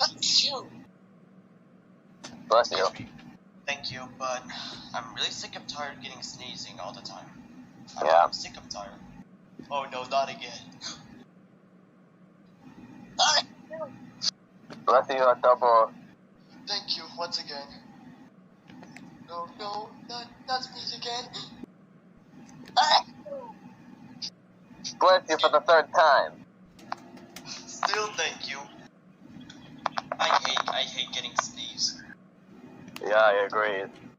Achoo! Bless you. Thank you, but I'm really sick and tired of getting sneezing all the time. Yeah. I'm sick and tired. Oh no, not again. Bless you, a double. Thank you once again. No, no, not sneeze again. Bless you for the third time. Still thank you. I hate getting sneezed. Yeah, I agree.